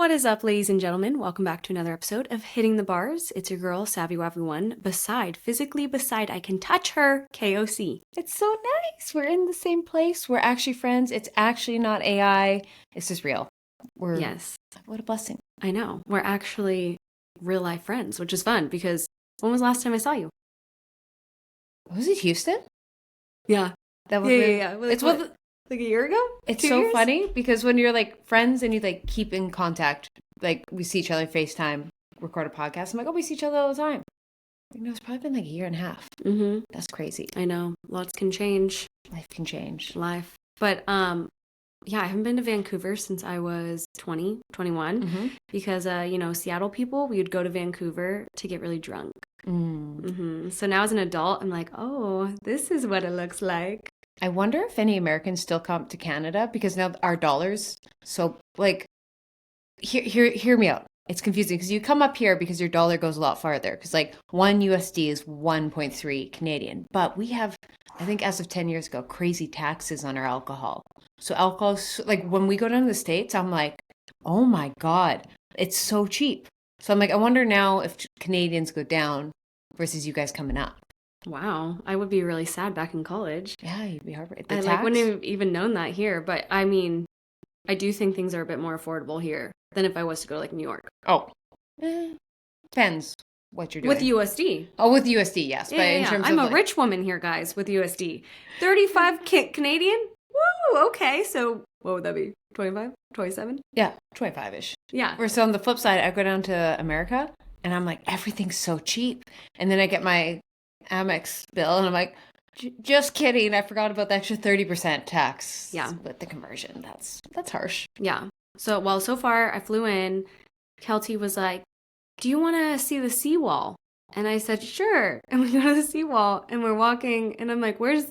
What is up, ladies and gentlemen? Welcome back to another episode of Hitting the Bars. It's your girl, Savvy Everyone. Physically beside, I can touch her, KOC. It's so nice. We're in the same place. We're actually friends. It's actually not AI. This is real. Yes. What a blessing. I know. We're actually real life friends, which is fun because when was the last time I saw you? Was it Houston? Yeah. That was Yeah. It's like a year ago? It's 2 so years? funny because when you're like friends and you like keep in contact, like we see each other FaceTime, record a podcast. I'm like, oh, we see each other all the time. You know, it's probably been like a year and a half. Mm-hmm. That's crazy. I know. Lots can change. Life can change. Life. But yeah, I haven't been to Vancouver since I was 20, 21 because, Seattle people, we would go to Vancouver to get really drunk. So now as an adult, I'm like, oh, this is what it looks like. I wonder if any Americans still come to Canada because now our dollars. So like, hear me out. It's confusing because you come up here because your dollar goes a lot farther because like one USD is 1.3 Canadian. But we have, I think as of 10 years ago, crazy taxes on our alcohol. So alcohol, like when we go down to the States, I'm like, oh my God, it's so cheap. So I'm like, I wonder now if Canadians go down versus you guys coming up. Wow, I would be really sad back in college. Yeah, you'd be heartbroken. I wouldn't have even known that here, but I mean, I do think things are a bit more affordable here than if I was to go to like New York. Oh, depends what you're doing. With USD. Oh, with USD, yes. Yeah, but in terms I'm of a rich woman here, guys, with USD. 35 Canadian? Woo, okay. So what would that be? 25? 27? Yeah, 25-ish. Yeah. Or so on the flip side, I go down to America and I'm like, everything's so cheap. And then I get my Amex bill and I'm like, just kidding. I forgot about the extra 30% tax. Yeah. With the conversion. That's harsh. Yeah. So far I flew in. Keltie was like, do you want to see the seawall? And I said, sure. And we go to the seawall and we're walking and I'm like, where's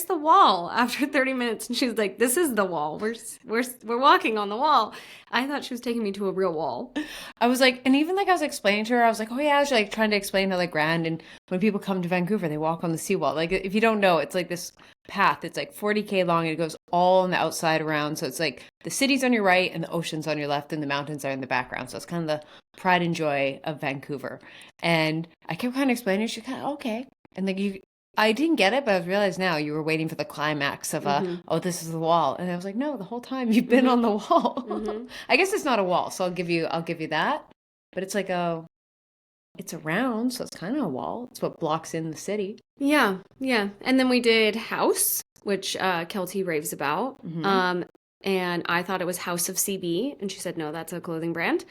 the wall after 30 minutes? And she's like, this is the wall. We're walking on the wall. I thought she was taking me to a real wall. I was like, and even like I was explaining to her, I was like, oh yeah, I was like trying to explain how like grand and when people come to Vancouver, they walk on the seawall. Like if you don't know, it's like this path. It's like 40K long and it goes all on the outside around. So it's like the city's on your right and the ocean's on your left and the mountains are in the background. So it's kind of the pride and joy of Vancouver. And I kept kind of explaining, she's kind of, okay. And like I didn't get it, but I realized now you were waiting for the climax of oh, this is the wall. And I was like, no, the whole time you've been on the wall. I guess it's not a wall, so I'll give you that. But it's like it's a round, so it's kind of a wall. It's what blocks in the city. Yeah. And then we did House, which Keltie raves about. And I thought it was House of CB. And she said, no, that's a clothing brand.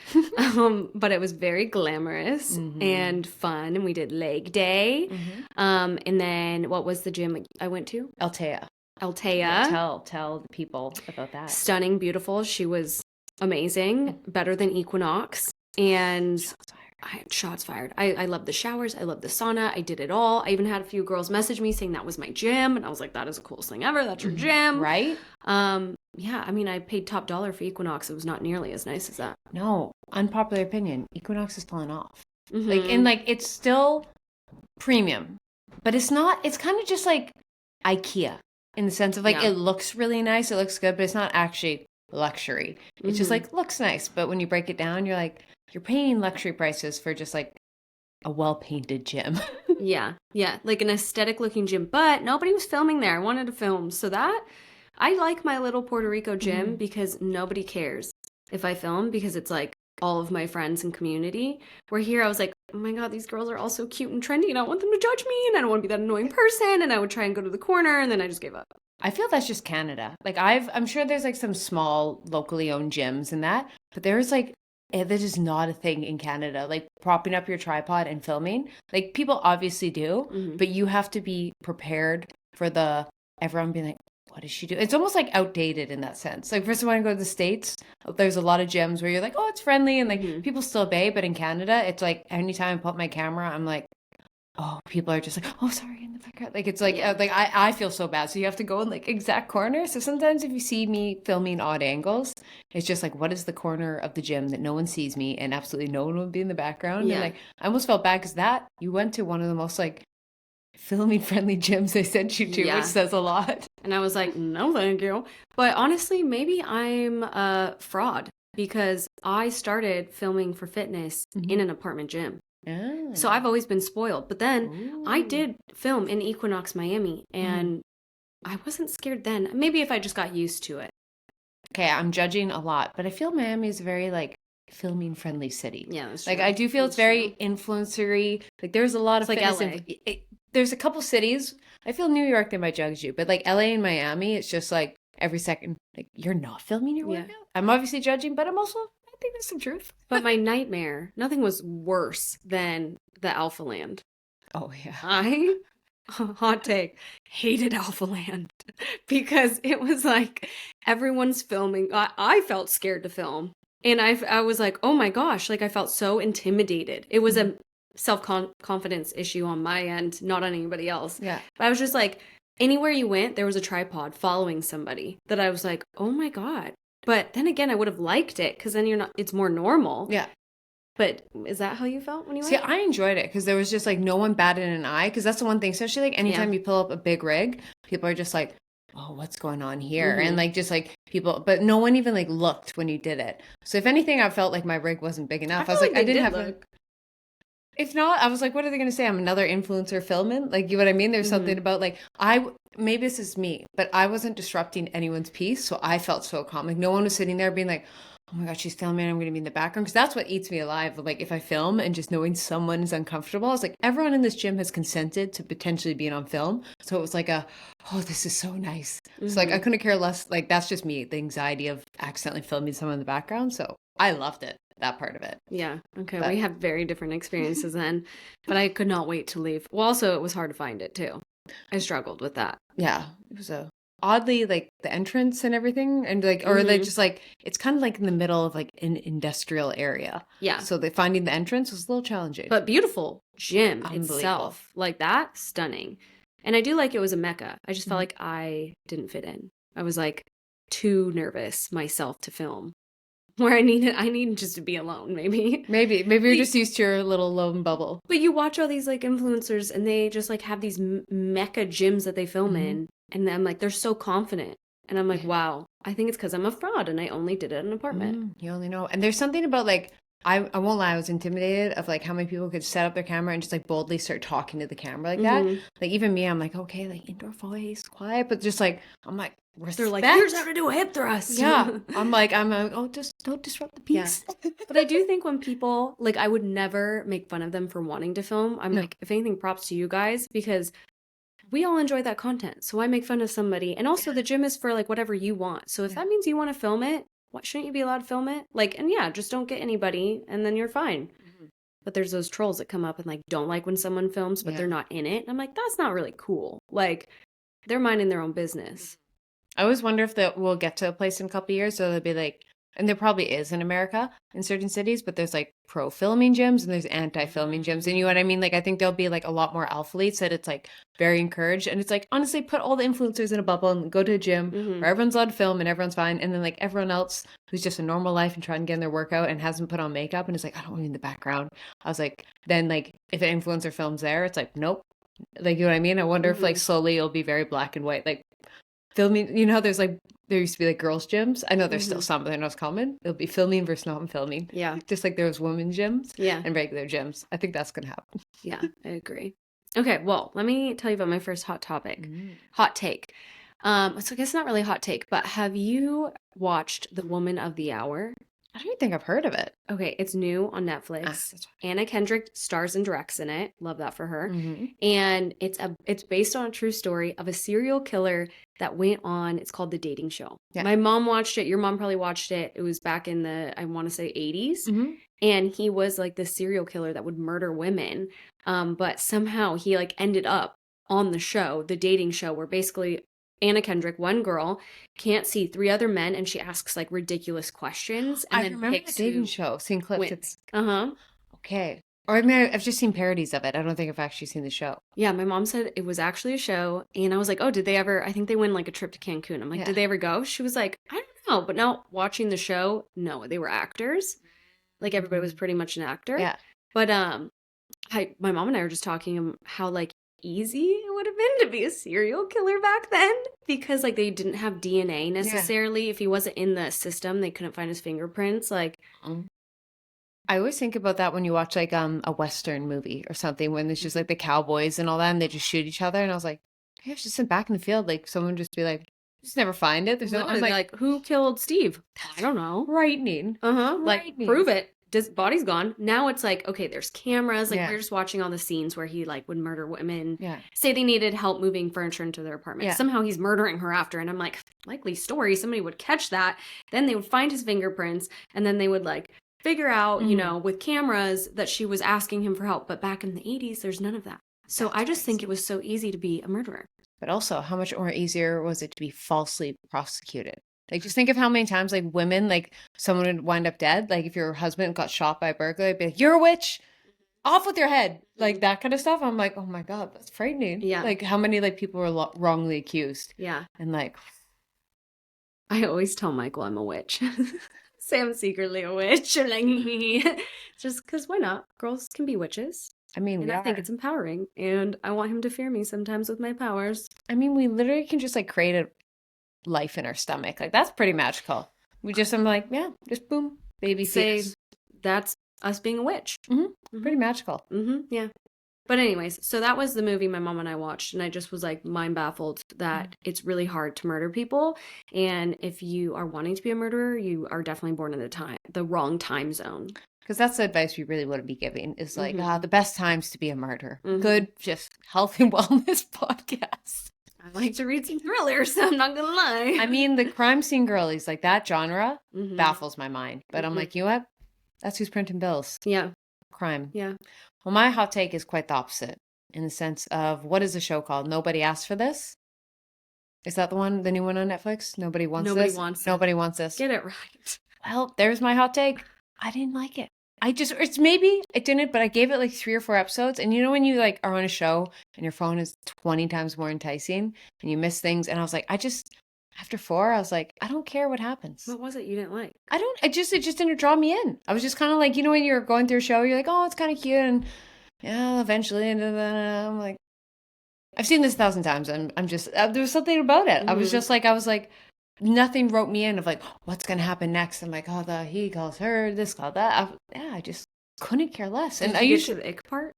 But it was very glamorous and fun. And we did leg day. And then what was the gym I went to? Altea. Tell the people about that. Stunning, beautiful. She was amazing. Better than Equinox. And shots fired. I love the showers. I love the sauna. I did it all. I even had a few girls message me saying that was my gym. And I was like, that is the coolest thing ever. That's your gym. Right? Yeah, I mean, I paid top dollar for Equinox. It was not nearly as nice as that. No, unpopular opinion. Equinox is falling off. It's still premium, but it's not. It's kind of just like IKEA in the sense of like it looks really nice. It looks good, but it's not actually luxury. It's just like looks nice, but when you break it down, you're like you're paying luxury prices for just like a well-painted gym. Yeah, like an aesthetic looking gym, but nobody was filming there. I wanted to film, so that. I like my little Puerto Rico gym because nobody cares if I film because it's like all of my friends and community. Where here I was like, oh my God, these girls are all so cute and trendy and I want them to judge me and I don't want to be that annoying person and I would try and go to the corner and then I just gave up. I feel that's just Canada. Like I'm sure there's like some small locally owned gyms and that, but there's like that is not a thing in Canada. Like propping up your tripod and filming. Like people obviously do, but you have to be prepared for everyone being like, what does she do? It's almost like outdated in that sense. Like first when I go to the States, there's a lot of gyms where you're like, oh, it's friendly and like people still obey. But in Canada, it's like anytime I put my camera, I'm like, oh, people are just like, oh, sorry, in the background. Like it's like I feel so bad. So you have to go in like exact corners. So sometimes if you see me filming odd angles, it's just like, what is the corner of the gym that no one sees me and absolutely no one will be in the background? And like I almost felt bad because you went to one of the most like filming friendly gyms they sent you to, which says a lot. And I was like, no, thank you. But honestly, maybe I'm a fraud because I started filming for fitness in an apartment gym. Oh. So I've always been spoiled. But then I Ooh. did film in Equinox, Miami, and I wasn't scared then. Maybe if I just got used to it. Okay, I'm judging a lot, but I feel Miami is very like filming friendly city. Yeah, that's Like true. I do feel it's very influencery. Like there's a lot of It's like fitness. LA. There's a couple cities. I feel New York they might judge you, but like LA and Miami, it's just like every second, like you're not filming your Yeah. workout. I'm obviously judging, but I'm also I think there's some truth. But my nightmare, nothing was worse than the Alpha Land. Oh yeah. I, hot take, hated Alpha Land because it was like everyone's filming. I felt scared to film. And I was like, oh my gosh, like I felt so intimidated. It was a self-confidence issue on my end, not on anybody else. Yeah. But I was just like, anywhere you went, there was a tripod following somebody that I was like, oh my God. But then again, I would have liked it because then it's more normal. Yeah. But is that how you felt when you See, went? I enjoyed it because there was just like no one batted an eye because that's the one thing. Especially like anytime you pull up a big rig, people are just like, oh, what's going on here? And like just like people, but no one even like looked when you did it. So if anything, I felt like my rig wasn't big enough. I was like, I didn't have. If not, I was like, what are they going to say? I'm another influencer filming? Like, you know what I mean? There's something about like, maybe this is me, but I wasn't disrupting anyone's piece. So I felt so calm. Like no one was sitting there being like, oh my God, she's filming. I'm going to be in the background. Because that's what eats me alive. Like if I film and just knowing someone is uncomfortable, I was like, everyone in this gym has consented to potentially being on film. So it was like oh, this is so nice. So like, I couldn't care less. Like that's just me, the anxiety of accidentally filming someone in the background. So I loved it. That part of it. Yeah. Okay. We have very different experiences then, but I could not wait to leave. Well, also, it was hard to find it too. I struggled with that. Yeah. It was oddly like the entrance and everything and like, or they just like, it's kind of like in the middle of like an industrial area. Yeah. So finding the entrance was a little challenging. But beautiful gym itself. Like that, stunning. And I do like it was a mecca. I just felt like I didn't fit in. I was like too nervous myself to film. Where I needed just to be alone, maybe. Maybe you're just used to your little lone bubble. But you watch all these like influencers and they just like have these mecca gyms that they film in. And I'm like, they're so confident. And I'm like, wow, I think it's because I'm a fraud and I only did it in an apartment. You only know. And there's something about like, I won't lie, I was intimidated of like how many people could set up their camera and just like boldly start talking to the camera like that. Like even me, I'm like, okay, like indoor voice, quiet, but just like, I'm like, respect. They're like, here's how to do a hip thrust. Yeah. I'm like, oh, just don't disrupt the piece. Yeah. But I do think when people, like I would never make fun of them for wanting to film. I'm like, if anything, props to you guys because we all enjoy that content. So I make fun of somebody. And also the gym is for like whatever you want. So if that means you want to film it, why shouldn't you be allowed to film it? Like, and yeah, just don't get anybody and then you're fine. But there's those trolls that come up and like don't like when someone films, but they're not in it. And I'm like, that's not really cool. Like they're minding their own business. I always wonder if we'll get to a place in a couple of years so they'll be like, and there probably is in America in certain cities, but there's like pro filming gyms and there's anti filming gyms. And you know what I mean? Like, I think there'll be like a lot more athletes that it's like very encouraged. And it's like, honestly, put all the influencers in a bubble and go to a gym where everyone's allowed to film and everyone's fine. And then like everyone else who's just a normal life and trying to get in their workout and hasn't put on makeup and is like, I don't want to be in the background. I was like, then like if an influencer films there, it's like, nope. Like, you know what I mean? I wonder if like slowly it'll be very black and white. Like filming, you know, how there's like, there used to be like girls' gyms. I know there's still some, but they're not as common. It'll be filming versus not filming. Yeah. Just like there was women's gyms and regular gyms. I think that's going to happen. Yeah, I agree. Okay, well, let me tell you about my first hot topic. Hot take. So I guess not really hot take, but have you watched The Woman of the Hour? I don't even think I've heard of it. Okay, it's new on Netflix. That's right. Anna Kendrick stars and directs in it. Love that for her. And it's based on a true story of a serial killer that went on. It's called The Dating Show. Yeah. My mom watched it. Your mom probably watched it. It was back in the, I want to say 80s. And he was like this serial killer that would murder women. But somehow he like ended up on the show, The Dating Show, where basically Anna Kendrick, one girl, can't see three other men, and she asks like ridiculous questions, and then remember picks the dating who show. Seen clips. wins. Okay. Or I mean, I've just seen parodies of it. I don't think I've actually seen the show. Yeah, my mom said it was actually a show, and I was like, oh, did they ever? I think they went like a trip to Cancun. I'm like, did they ever go? She was like, I don't know, but now watching the show, no, they were actors. Like everybody was pretty much an actor. Yeah. But my mom and I were just talking how like easy it would have been to be a serial killer back then, because like they didn't have DNA necessarily. If he wasn't in the system, they couldn't find his fingerprints. Like, I always think about that when you watch like a Western movie or something, when it's just like the cowboys and all that, and they just shoot each other. And I was like, hey, I was just back in the field, like someone would just be like, just never find it. There's no. I'm literally, like, who killed Steve? I don't know. frightening. Like, Frightening. prove it. His body's gone. Now it's like, okay, there's cameras. Like, Yeah. we're just watching all the scenes where he like would murder women. Yeah. Say they needed help moving furniture into their apartment. Yeah. Somehow he's murdering her after. And I'm like, likely story. Somebody would catch that. Then they would find his fingerprints. And then they would like figure out, you know, with cameras that she was asking him for help. But back in the 80s, there's none of that. So I just think it was so easy to be a murderer. But also, how much more easier was it to be falsely prosecuted? Like, just think of how many times, like, women, like, someone would wind up dead. Like, if your husband got shot by a burglar, it'd be like, you're a witch! Off with your head! Like, that kind of stuff. I'm like, oh my God, that's frightening. Yeah. Like, how many, like, people were wrongly accused. Yeah. And, like... I always tell Michael I'm a witch. Say I'm secretly a witch. Or like, just because why not? Girls can be witches. I mean, And I think it's empowering. And I want him to fear me sometimes with my powers. I mean, we literally can just, like, create a life in our stomach. Like, that's pretty magical. I'm like, yeah, just boom, baby Say fetus. that's us being a witch. Pretty magical. Yeah. But anyways, so that was the movie my mom and I watched. And I just was like mind baffled that it's really hard to murder people. And if you are wanting to be a murderer, you are definitely born in the wrong time zone. Because that's the advice we really want to be giving is like, the best times to be a martyr. Good, just health and wellness podcast. I like to read some thrillers, so I'm not going to lie. I mean, the crime scene girlies, like that genre, baffles my mind. But I'm like, you know what? That's who's printing bills. Yeah. Crime. Yeah. Well, my hot take is quite the opposite in the sense of, what is the show called? Nobody Asked for This? Is that the new one on Netflix? Nobody Wants This? Nobody Wants This. Get it right. Well, there's my hot take. I didn't like it. Maybe it didn't, but I gave it like 3 or 4 episodes. And you know, when you like are on a show and your phone is 20 times more enticing and you miss things. And I was like, after 4, I was like, I don't care what happens. What was it you didn't like? It just didn't draw me in. I was just kind of like, you know, when you're going through a show, you're like, oh, it's kind of cute. And yeah, eventually. And I'm like, I've seen this 1,000 times. And I'm just, there was something about it. I was like, nothing wrote me in of like, what's going to happen next? I'm like, oh, he calls her, this called that. I just couldn't care less. And Did you get to the ick part?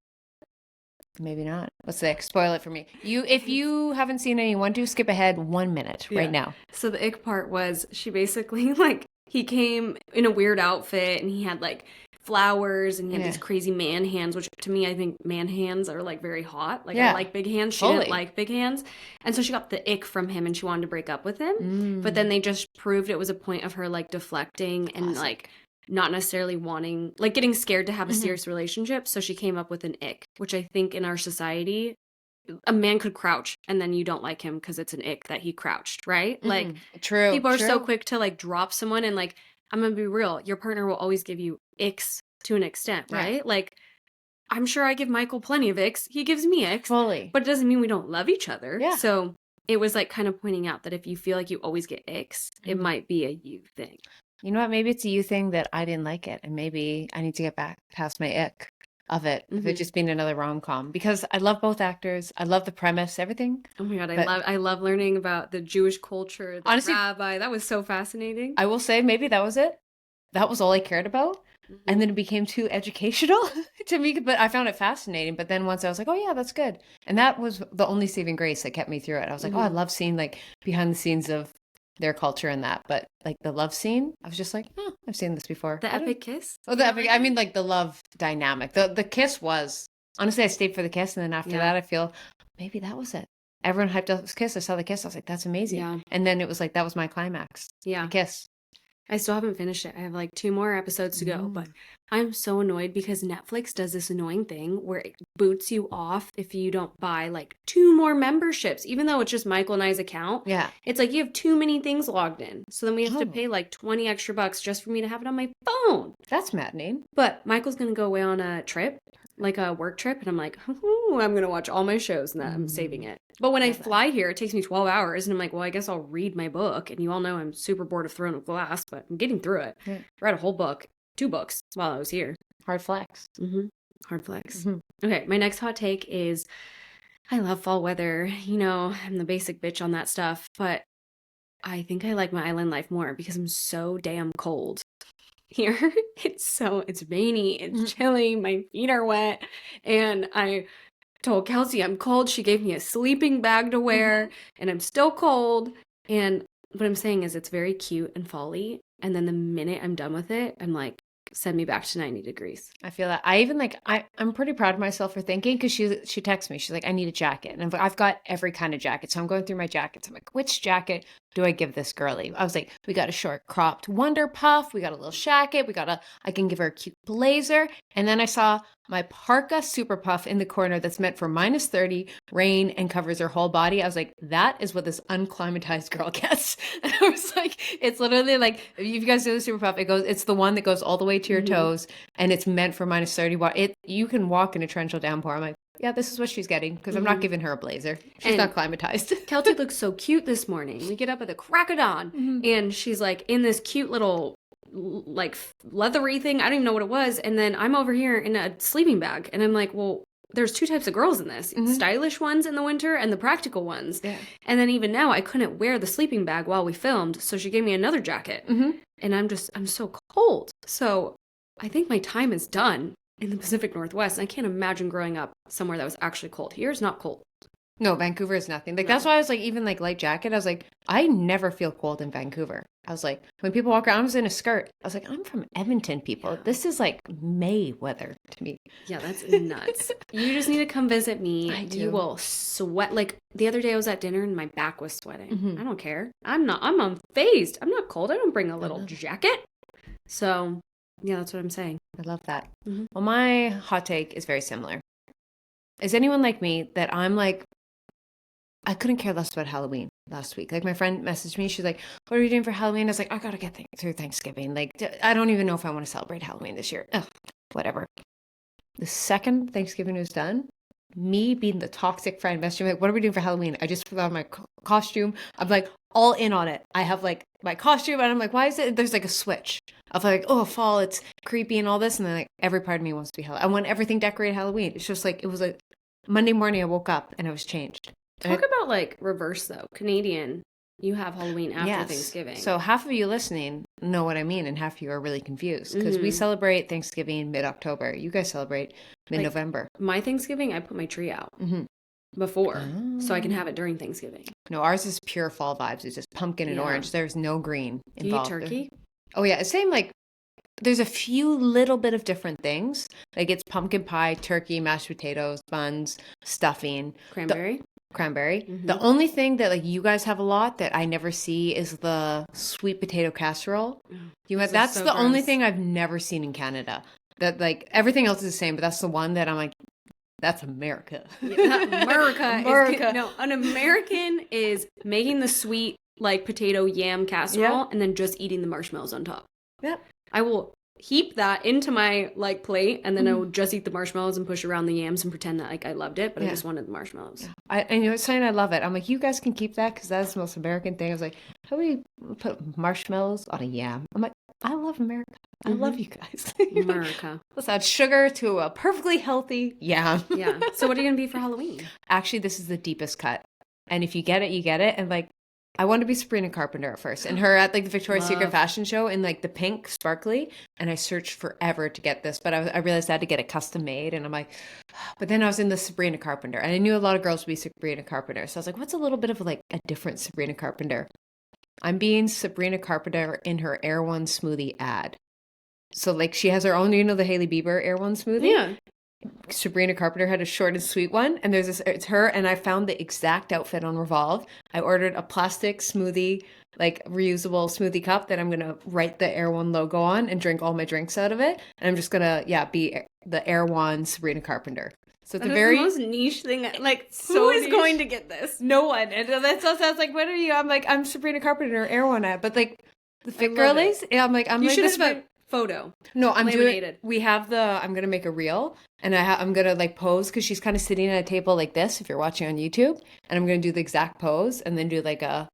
Maybe not. What's the ick? Spoil it for me. If you haven't seen it, you want to, skip ahead 1 minute right now. So the ick part was she basically like, he came in a weird outfit and he had like flowers and he had these crazy man hands, which to me, I think man hands are like very hot. Like I like big hands. She didn't like big hands. And so she got the ick from him and she wanted to break up with him. But then they just proved it was a point of her like deflecting and like not necessarily wanting, like getting scared to have a serious relationship. So she came up with an ick, which I think in our society, a man could crouch and then you don't like him because it's an ick that he crouched, right? Like, true. People are so quick to like drop someone and like, I'm going to be real. Your partner will always give you icks to an extent, right? Yeah. Like, I'm sure I give Michael plenty of icks. He gives me icks. Fully. But it doesn't mean we don't love each other. Yeah. So it was like kind of pointing out that if you feel like you always get icks, it might be a you thing. You know what? Maybe it's a you thing that I didn't like it. And maybe I need to get back past my ick of it. Of it just being another rom-com. Because I love both actors. I love the premise, everything. Oh my God. I love learning about the Jewish culture, the honestly, rabbi. That was so fascinating. I will say maybe that was it. That was all I cared about. And then it became too educational to me, but I found it fascinating. But then once I was like, oh yeah, that's good. And that was the only saving grace that kept me through it. I was like, oh, I love seeing like behind the scenes of their culture and that. But like the love scene, I was just like, oh, I've seen this before. The epic kiss? Oh, the epic. I mean, like the love dynamic. The kiss was, honestly, I stayed for the kiss. And then after that, I feel maybe that was it. Everyone hyped up this kiss. I saw the kiss. I was like, that's amazing. Yeah. And then it was like, that was my climax. Yeah. The kiss. I still haven't finished it. I have like 2 more episodes to go, but I'm so annoyed because Netflix does this annoying thing where it boots you off if you don't buy like 2 more memberships, even though it's just Michael and I's account. Yeah. It's like you have too many things logged in. So then we have to pay like 20 extra bucks just for me to have it on my phone. That's maddening. But Michael's going to go away on a trip, like a work trip. And I'm like, I'm going to watch all my shows and I'm saving it. But when I fly here, it takes me 12 hours. And I'm like, well, I guess I'll read my book. And you all know I'm super bored of Throne of Glass, but I'm getting through it. Yeah. I read a whole book, 2 books while I was here. Hard flex. Hard flex. Okay, my next hot take is I love fall weather. I'm the basic bitch on that stuff, but I think I like my island life more because I'm so damn cold. Here, it's rainy, it's chilly, my feet are wet, and I told Keltie I'm cold. She gave me a sleeping bag to wear, and I'm still cold. And what I'm saying is it's very cute and fall-y, and then the minute I'm done with it, I'm like, send me back to 90 degrees. I feel that. I even I'm pretty proud of myself for thinking, because she texts me. She's like, I need a jacket. And I've got every kind of jacket. So I'm going through my jackets. I'm like, which jacket do I give this girly? I was like, we got a short cropped Wonder Puff. We got a little jacket. I can give her a cute blazer. And then I saw my parka super puff in the corner that's meant for -30 rain and covers her whole body. I was like, that is what this unclimatized girl gets. And I was like, it's literally like, if you guys do the super puff, it's the one that goes all the way to your toes, and it's meant for -30. You can walk in a torrential downpour. I'm like, yeah, this is what she's getting, because I'm not giving her a blazer. She's not climatized. Keltie looks so cute this morning. We get up at the crack of dawn, and she's like in this cute little like leathery thing. I don't even know what it was. And then I'm over here in a sleeping bag, and I'm like, well, there's two types of girls in this: stylish ones in the winter and the practical ones. Yeah. And then even now, I couldn't wear the sleeping bag while we filmed, so she gave me another jacket. And I'm so cold. So I think my time is done in the Pacific Northwest. And I can't imagine growing up somewhere that was actually cold. Here's not cold. No, Vancouver is nothing. Like, that's why I was like, even like light jacket, I was like, I never feel cold in Vancouver. I was like, when people walk around, I was in a skirt. I was like, I'm from Edmonton, people. Yeah. This is like May weather to me. Yeah, that's nuts. You just need to come visit me. I do. You will sweat. Like the other day I was at dinner and my back was sweating. I don't care. I'm unfazed. I'm not cold. I don't bring a little jacket. So yeah, that's what I'm saying. I love that. Well, my hot take is very similar. Is anyone like me that I'm like, I couldn't care less about Halloween last week. Like, my friend messaged me. She's like, what are we doing for Halloween? I was like, I got to get through Thanksgiving. Like, I don't even know if I want to celebrate Halloween this year. Ugh, whatever. The second Thanksgiving was done, me being the toxic friend messaging me, like, what are we doing for Halloween? I just put on my costume. I'm like all in on it. I have like my costume, and I'm like, why is it? There's like a switch of like, oh, fall, it's creepy and all this. And then like every part of me wants to be Halloween. I want everything decorated Halloween. It's just like, it was like Monday morning I woke up and I was changed. Talk about like reverse though. Canadian, you have Halloween after Thanksgiving. So half of you listening know what I mean, and half of you are really confused, because we celebrate Thanksgiving mid-October. You guys celebrate mid-November. Like, my Thanksgiving, I put my tree out before, so I can have it during Thanksgiving. No, ours is pure fall vibes. It's just pumpkin and orange. There's no green involved. Do you eat turkey? Oh yeah, it's same like. There's a few little bit of different things. Like, it's pumpkin pie, turkey, mashed potatoes, buns, stuffing. Cranberry? Cranberry. The only thing that like you guys have a lot that I never see is the sweet potato casserole. That's so the gross. Only thing I've never seen in Canada. That like everything else is the same, but that's the one that I'm like, that's America. America. No, an American is making the sweet like potato yam casserole and then just eating the marshmallows on top. Yep. I will heap that into my like plate, and then I will just eat the marshmallows and push around the yams and pretend that like I loved it, but I just wanted the marshmallows. And you know, saying I love it. I'm like, you guys can keep that, because that's the most American thing. I was like, how do we put marshmallows on a yam? I'm like, I love America. I love you guys. America. Let's add sugar to a perfectly healthy yam. Yeah. So what are you gonna be for Halloween? Actually, this is the deepest cut, and if you get it, you get it. And like, I wanted to be Sabrina Carpenter at first, and her at like the Victoria's Secret fashion show in like the pink sparkly, and I searched forever to get this, but I realized I had to get it custom made, and I'm like, but then I was in the Sabrina Carpenter, and I knew a lot of girls would be Sabrina Carpenter, so I was like, what's a little bit of like a different Sabrina Carpenter? I'm being Sabrina Carpenter in her Air One smoothie ad. So like, she has her own, you know, the Hailey Bieber Air One smoothie? Yeah. Sabrina Carpenter had a short and sweet one, and it's her, and I found the exact outfit on Revolve. I ordered a plastic smoothie, like reusable smoothie cup that I'm gonna write the Air One logo on and drink all my drinks out of it, and I'm just gonna be the Air One Sabrina Carpenter. So it's the most niche thing. Like, who is going to get this? No one. And that's so sounds like, what are you? I'm like, I'm Sabrina Carpenter Air One ad, but like the fit girlies. Yeah, I'm like you should this have a photo. No, I'm laminated. I'm gonna make a reel, and I'm gonna like pose, because she's kind of sitting at a table like this if you're watching on YouTube, and I'm gonna do the exact pose and then do like a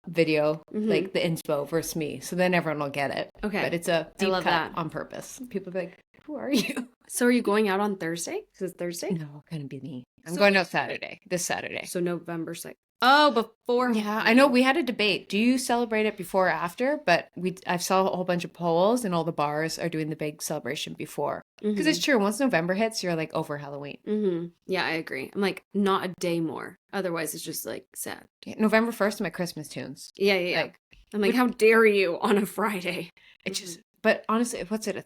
video, like the inspo versus me, so then everyone will get it. Okay, but it's a deep cut on purpose. People be like, Who are you? So are you going out on Thursday? Is it Thursday? No, gonna be me. I'm So going wait, out Saturday. This Saturday. So November 6th. Oh, before. Yeah, I know we had a debate. Do you celebrate it before or after? But I saw a whole bunch of polls and all the bars are doing the big celebration before. Because it's true, once November hits, you're like over Halloween. Mm-hmm. Yeah, I agree. I'm like, not a day more. Otherwise, it's just like sad. Yeah, November 1st, my Christmas tunes. Yeah, yeah, yeah. Like, I'm like, how dare you on a Friday? it just, but honestly, what's it,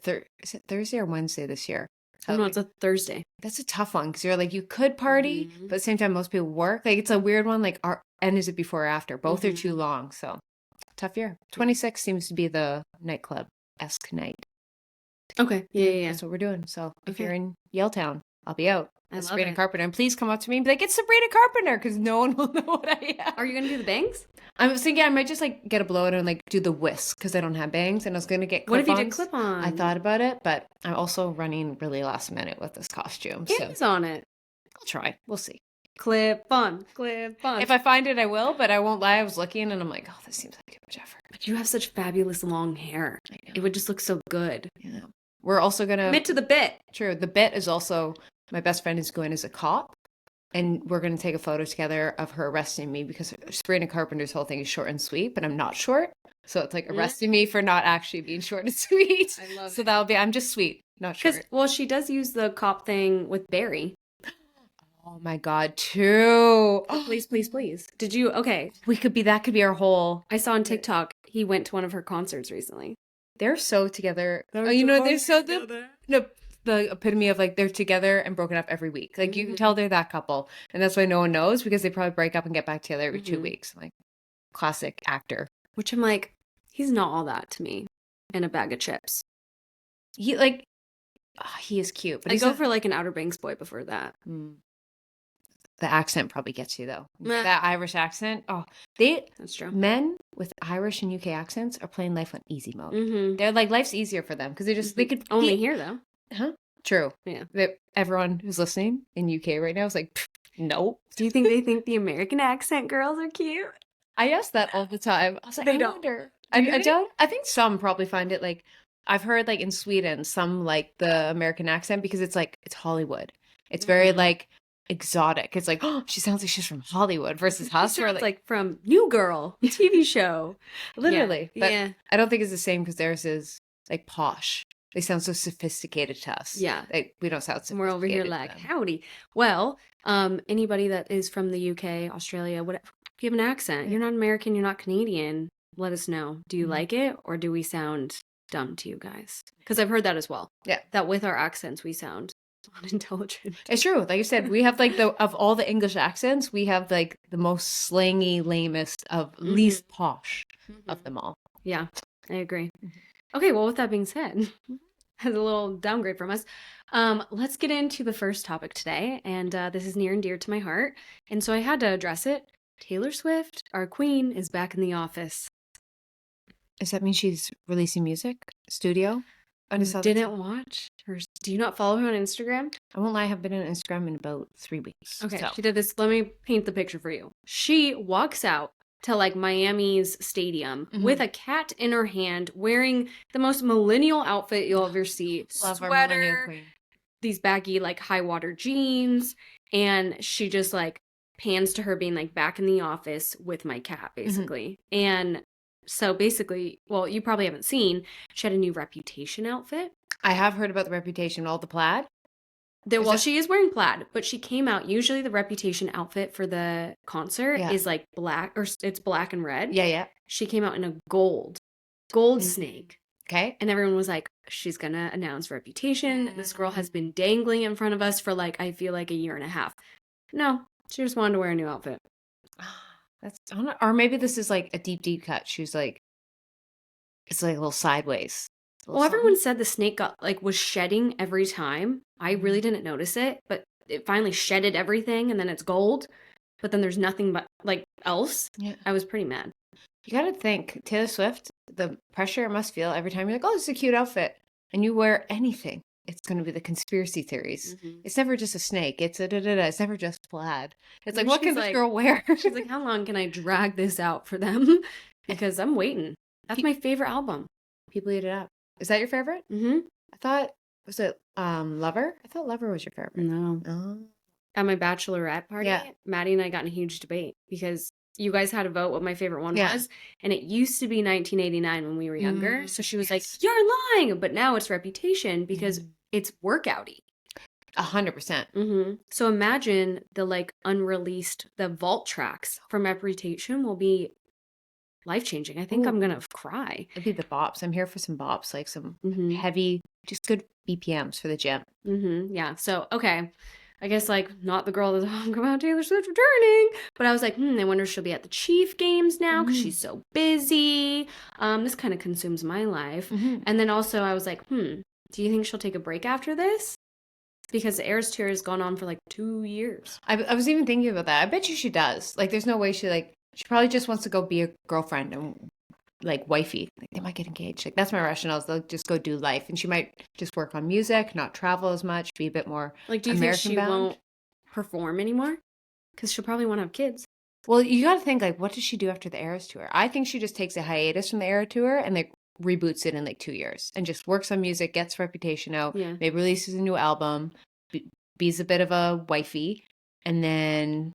is it Thursday or Wednesday this year? Oh, no, it's a Thursday. That's a tough one because you're like, you could party, but at the same time, most people work. Like, it's a weird one. Like, and is it before or after? Both are too long. So, tough year. 26 seems to be the nightclub-esque night. Okay. Yeah. That's what we're doing. So, if you're in Yaletown, I'll be out. I love Sabrina it. Carpenter. And please come up to me and be like, it's Sabrina Carpenter, because no one will know what I am. Are you going to do the bangs? I was thinking I might just like get a blowout and like do the whisk because I don't have bangs, and I was going to get clip-ons. What if you did clip-on? I thought about it, but I'm also running really last minute with this costume. Hands on it. I'll try. We'll see. Clip-on. If I find it, I will, but I won't lie. I was looking and I'm like, oh, this seems like too much effort. But you have such fabulous long hair. I know. It would just look so good. Yeah. We're also going to... Commit to the bit. True. The bit is also... My best friend is going as a cop, and we're going to take a photo together of her arresting me because Sabrina Carpenter's whole thing is short and sweet, but I'm not short. So it's like arresting me for not actually being short and sweet. I love So it. that'll be... I'm just sweet, not short. Well, she does use the cop thing with Barry. Oh my God, too. Please. Did you? Okay. That could be our whole... I saw on TikTok, he went to one of her concerts recently. They're so together. They're so... The epitome of like they're together and broken up every week. Like you can tell they're that couple, and that's why no one knows because they probably break up and get back together every 2 weeks. Like classic actor. Which I'm like, he's not all that to me. And a bag of chips. He is cute, but I go for like an Outer Banks boy before that. The accent probably gets you though. Meh. That Irish accent. Oh, That's true. Men with Irish and UK accents are playing life on easy mode. They're like life's easier for them because they could only here though. Huh? True. Yeah. Everyone who's listening in UK right now is like, nope. Do you think they think the American accent girls are cute? I ask that all the time. I was like, They I don't. wonder. Do I they? don't. I think some probably find it like, I've heard like in Sweden, some like the American accent because it's like, it's Hollywood. It's very like exotic. It's like, oh, she sounds like she's from Hollywood versus us. Where like from New Girl, TV show. Literally. Yeah. But Yeah. I don't think it's the same because theirs is like posh. They sound so sophisticated to us. Yeah. Like, we don't sound sophisticated. We're over here to like, them. howdy. Well, anybody that is from the UK, Australia, whatever, if you have an accent, you're not American, you're not Canadian, let us know. Do you like it or do we sound dumb to you guys? Because I've heard that as well. Yeah. That with our accents, we sound unintelligent. It's true. Like you said, we have like of all the English accents, we have like the most slangy, lamest of least posh of them all. Yeah, I agree. Okay, well, with that being said, as a little downgrade from us, let's get into the first topic today. And this is near and dear to my heart. And so I had to address it. Taylor Swift, our queen, is back in the office. Does that mean she's releasing music? Studio? I Didn't watch her. Do you not follow her on Instagram? I won't lie, I have been on Instagram in about 3 weeks. Okay, so. she did this. Let me paint the picture for you. She walks out to like Miami's stadium with a cat in her hand, wearing the most millennial outfit you'll ever see. Love our millennial Sweater, queen. these baggy like high water jeans, and she just like pans to her being like back in the office with my cat basically. And so basically, well, you probably haven't seen, she had a new Reputation outfit. I have heard about the Reputation, all the plaid. She is wearing plaid, but she came out. Usually the Reputation outfit for the concert is like black, or it's black and red. Yeah. She came out in a gold snake. Okay. And everyone was like, she's going to announce Reputation. This girl has been dangling in front of us for like, I feel like a year and a half. No, she just wanted to wear a new outfit. Or maybe this is like a deep cut. She's like, it's like a little sideways. Well, everyone said the snake was shedding every time. I really didn't notice it, but it finally shedded everything and then it's gold. But then there's nothing but like else. Yeah. I was pretty mad. You got to think, Taylor Swift, the pressure it must feel every time you're like, oh, this is a cute outfit. And you wear anything. It's going to be the conspiracy theories. It's never just a snake. It's it's never just plaid. It's like, what can this girl wear? She's like, how long can I drag this out for them? Because I'm waiting. That's my favorite album. People eat it up. Is that your favorite? Mm-hmm. I thought Was it Lover? I thought Lover was your favorite. No. Oh. At my bachelorette party, Yeah. Maddie and I got in a huge debate because you guys had to vote what my favorite one Yeah. was. And it used to be 1989 when we were younger. So she was like, Yes. you're lying. But now it's Reputation because it's workouty. 100%. So imagine the like unreleased, the vault tracks from Reputation will be life-changing. I think I'm gonna cry. It'd be the bops. I'm here for some bops, like some Mhm. heavy, just good BPMs for the gym. Yeah. So, okay. I guess like not the girl that's talking about Taylor Swift returning, but I was like, I wonder if she'll be at the Chief games now because she's so busy. This kind of consumes my life. And then also I was like, do you think she'll take a break after this? Because the Eras Tour has gone on for like 2 years. I was even thinking about that. I bet you she does. Like, there's no way she probably just wants to go be a girlfriend and like wifey. Like, they might get engaged. Like, that's my rationale. They'll just go do life, and she might just work on music, not travel as much, be a bit more Like, do you think she won't perform anymore? Because she'll probably want to have kids. Well, you got to think, like, what does she do after the Eras Tour? I think she just takes a hiatus from the Eras Tour and like reboots it in like 2 years and just works on music, gets Reputation out, maybe releases a new album, be's a bit of a wifey, and then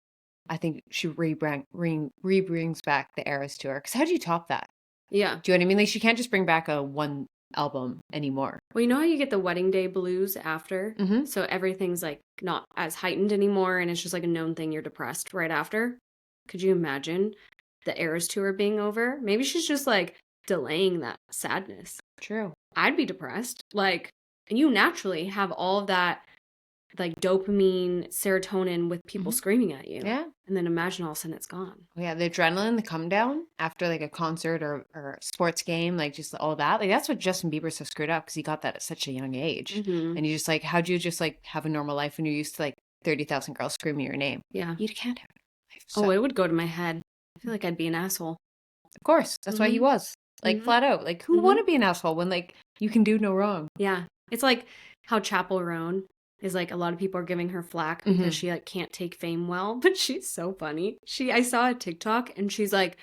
I think she re-brings back the Eras Tour. Because how do you top that? Yeah. Do you know what I mean? Like, she can't just bring back a one album anymore. Well, you know how you get the wedding day blues after? So everything's like not as heightened anymore and it's just like a known thing you're depressed right after. Could you imagine the Eras Tour being over? Maybe she's just like delaying that sadness. True. I'd be depressed. Like, and you naturally have all of that like dopamine, serotonin with people screaming at you. Yeah. And then imagine all of a sudden it's gone. Yeah, the adrenaline, the come down after like a concert or a sports game, like just all that. Like, that's what Justin Bieber's so screwed up because he got that at such a young age. And you just like, how'd you just like have a normal life when you're used to like 30,000 girls screaming your name? Yeah. You can't have a life. So. Oh, it would go to my head. I feel like I'd be an asshole. Of course. That's why he was. Like, flat out. Like, who would want to be an asshole when like you can do no wrong? Yeah. It's like how Chappell Roan is like a lot of people are giving her flack because she like can't take fame well, but she's so funny. I saw a TikTok and she's like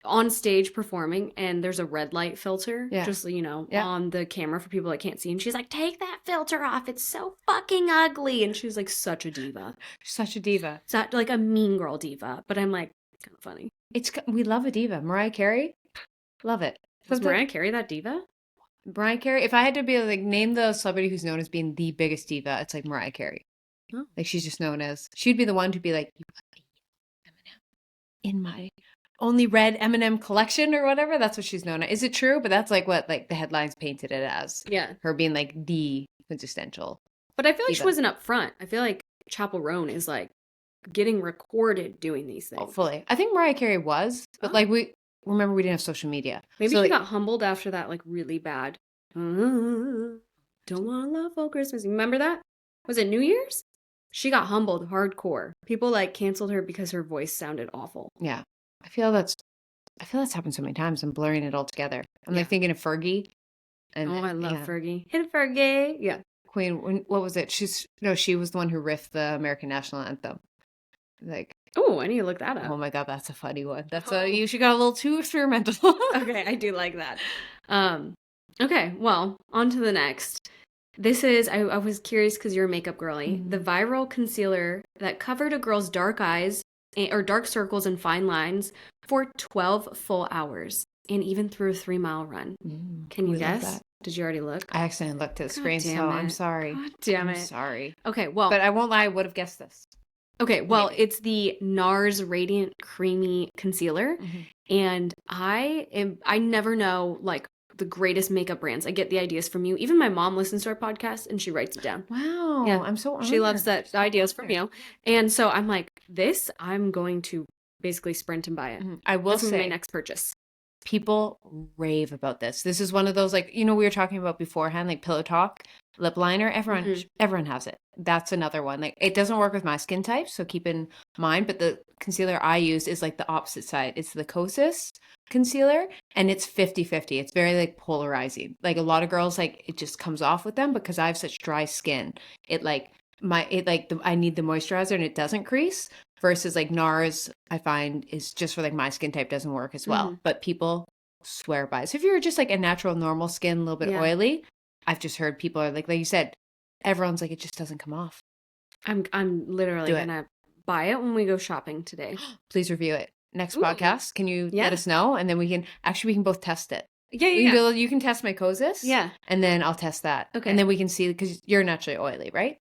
on stage performing and there's a red light filter just on the camera for people that can't see, and she's like, take that filter off, it's so fucking ugly, and she's like such a diva. Such a diva. It's not like a mean girl diva, but I'm like, it's kind of funny. We love a diva. Mariah Carey, love it. Was Mariah Carey that diva? Mariah Carey, if I had to be like name the celebrity who's known as being the biggest diva, it's like Mariah Carey. Like, she's just known as, she'd be the one to be like, you put a M&M in my only red M&M collection or whatever. That's what she's known as. Is it true? But that's like what like the headlines painted it as. Yeah. Her being like the quintessential. But I feel like diva. she wasn't up front. I feel like Chappell Roan is like getting recorded doing these things. Hopefully. I think Mariah Carey was, but like we didn't have social media. Maybe she got humbled after that like really bad. Don't want love for Christmas. Remember that? Was it New Year's? She got humbled hardcore. People like canceled her because her voice sounded awful. Yeah. I feel that's happened so many times. I'm blurring it all together. I'm like thinking of Fergie. And, I love Fergie. Hit Fergie. Yeah. Queen, what was it? She was the one who riffed the American National Anthem. Like, oh, I need to look that up. Oh my God, that's a funny one. She got a little too experimental. Okay, I do like that. Okay, well, on to the next. This is, I was curious because you're a makeup girly. The viral concealer that covered a girl's dark eyes or dark circles and fine lines for 12 full hours and even through a 3-mile run. Can you guess? Did you already look? I accidentally looked at the screen, so I'm sorry. God damn it. I'm sorry. Okay, well. But I won't lie, I would have guessed this. Okay, well, it's the NARS Radiant Creamy Concealer. And I never know, like, the greatest makeup brands. I get the ideas from you. Even my mom listens to our podcast and she writes it down. Wow. Yeah. I'm so honored. She loves the ideas from you. And so I'm like, I'm going to basically sprint and buy it. I will say my next purchase. People rave about this. This is one of those, like, we were talking about beforehand, like Pillow Talk lip liner. Everyone has it. That's another one. Like, it doesn't work with my skin type, so keep in mind. But the concealer I use is like the opposite side. It's the Kosas concealer, and it's 50-50. It's very like polarizing. Like, a lot of girls, like, it just comes off with them because I have such dry skin. I need the moisturizer and it doesn't crease. Versus like NARS, I find is just for like my skin type, doesn't work as well. But people swear by it. So if you're just like a natural normal skin, a little bit oily, I've just heard people are like you said, everyone's like, it just doesn't come off. I'm literally Do it. gonna buy it when we go shopping today. Please review it. Next Ooh, podcast, can you let yeah. us know? And then we can both test it. Yeah, We yeah, can yeah. you can test mycosis. Yeah. And then I'll test that. Okay. And then we can see, because you're naturally oily, right?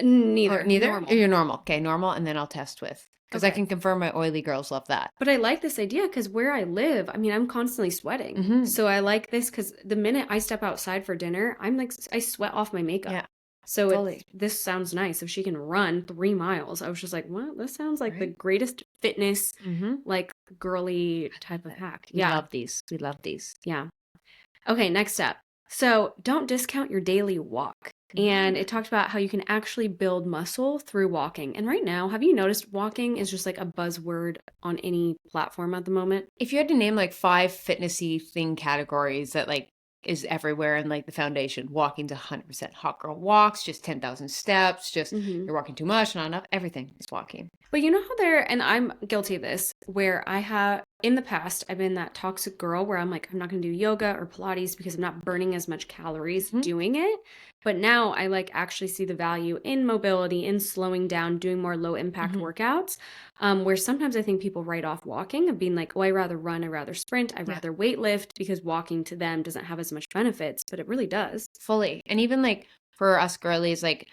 Neither. Or neither? Normal. You're normal. Okay, normal. And then I'll test with. Because I Okay. can confirm my oily girls love that. But I like this idea because where I live, I mean, I'm constantly sweating. Mhm. So I like this because the minute I step outside for dinner, I'm like, I sweat off my makeup. Yeah. So Fully. this sounds nice. If she can run 3 miles, I was just like, well, this sounds like the Right. greatest fitness, Mhm. like girly type of hack. We Yeah. love these. We love these. Yeah. Okay, next up. So don't discount your daily walk. And it talked about how you can actually build muscle through walking. And right now, have you noticed walking is just like a buzzword on any platform at the moment? If you had to name like 5 fitnessy thing categories that like is everywhere in like the foundation, walking's 100% hot girl walks, just 10,000 steps, just Mhm. you're walking too much, not enough, everything is walking. But you know how and I'm guilty of this, where I have, in the past, I've been that toxic girl where I'm like, I'm not going to do yoga or Pilates because I'm not burning as much calories doing it. But now I like actually see the value in mobility, in slowing down, doing more low impact workouts, where sometimes I think people write off walking of being like, oh, I rather run, I rather sprint, I rather weight lift because walking to them doesn't have as much benefits, but it really does. Fully. And even like for us girlies, like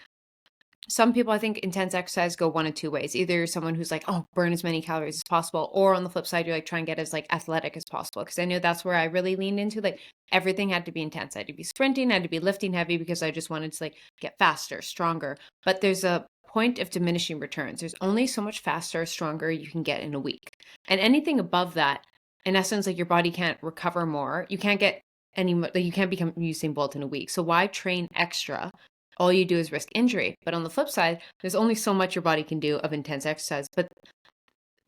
some people, I think intense exercise go one of two ways. Either you're someone who's like, oh, burn as many calories as possible. Or on the flip side, you're like, try and get as like athletic as possible. Because I know that's where I really leaned into, like everything had to be intense. I had to be sprinting, I had to be lifting heavy because I just wanted to like get faster, stronger. But there's a point of diminishing returns. There's only so much faster, stronger you can get in a week. And anything above that, in essence, like your body can't recover more. You can't get like you can't become Usain Bolt in a week. So why train extra? All you do is risk injury. But on the flip side, there's only so much your body can do of intense exercise. But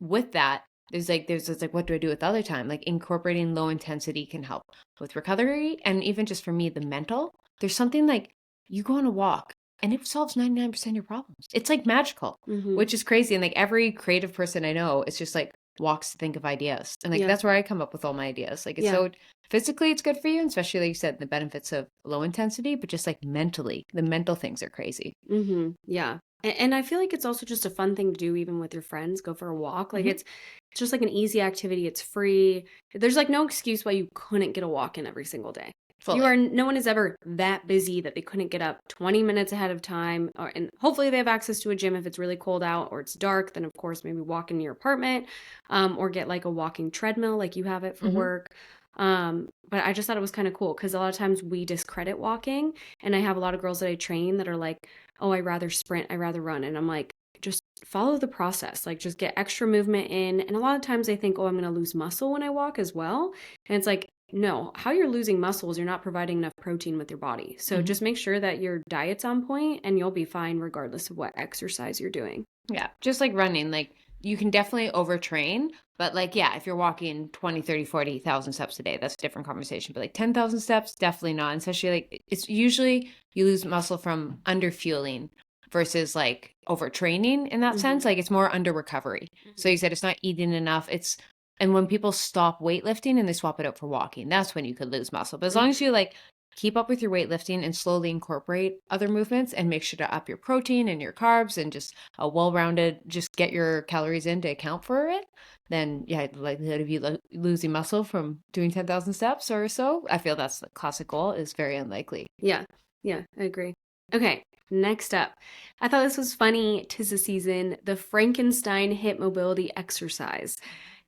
with that, there's this like, what do I do with the other time? Like incorporating low intensity can help with recovery. And even just for me, the mental, there's something like you go on a walk and it solves 99% of your problems. It's like magical, which is crazy. And like every creative person I know, it's just like walks to think of ideas. And like that's where I come up with all my ideas. Like it's so physically it's good for you, and especially like you said, the benefits of low intensity, but just like mentally, the mental things are crazy. Yeah. And I feel like it's also just a fun thing to do even with your friends, go for a walk. Like it's just like an easy activity. It's free. There's like no excuse why you couldn't get a walk in every single day. Fully. No one is ever that busy that they couldn't get up 20 minutes ahead of time, and hopefully they have access to a gym if it's really cold out or it's dark. Then of course maybe walk in your apartment, or get like a walking treadmill like you have it for work. But I just thought it was kind of cool because a lot of times we discredit walking, and I have a lot of girls that I train that are like, oh, I rather sprint, I rather run, and I'm like, just follow the process, like just get extra movement in. And a lot of times they think, oh, I'm going to lose muscle when I walk as well, and it's like, no, how you're losing muscle is you're not providing enough protein with your body. So just make sure that your diet's on point and you'll be fine regardless of what exercise you're doing. Yeah, just like running, like you can definitely overtrain, but like, yeah, if you're walking 20, 30, 40,000 steps a day, that's a different conversation. But like 10,000 steps, definitely not. And especially like it's usually you lose muscle from under fueling versus like overtraining in that sense. Like it's more under recovery. So you said it's not eating enough. And when people stop weightlifting and they swap it out for walking, that's when you could lose muscle. But as long as you like keep up with your weightlifting and slowly incorporate other movements and make sure to up your protein and your carbs and just a well-rounded, just get your calories in to account for it, then yeah, the likelihood of you losing muscle from doing 10,000 steps or so, I feel that's the classic goal, is very unlikely. Yeah, I agree. Okay, next up. I thought this was funny. 'Tis the season, the Frankenstein hip mobility exercise.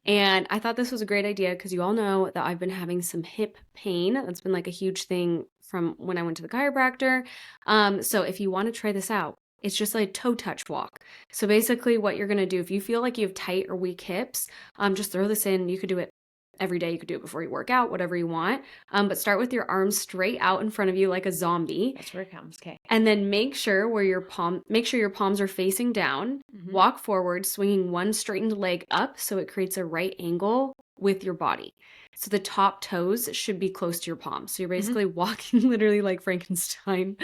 And I thought this was a great idea because you all know that I've been having some hip pain. That's been like a huge thing from when I went to the chiropractor. So if you want to try this out, it's just like a toe touch walk. So basically what you're going to do, if you feel like you have tight or weak hips, just throw this in. You could do it every day. You could do it before you work out, whatever you want. But start with your arms straight out in front of you like a zombie. That's where it comes. Okay. And then make sure your palms are facing down. Walk forward, swinging one straightened leg up so it creates a right angle with your body. So the top toes should be close to your palms. So you're basically walking literally like Frankenstein,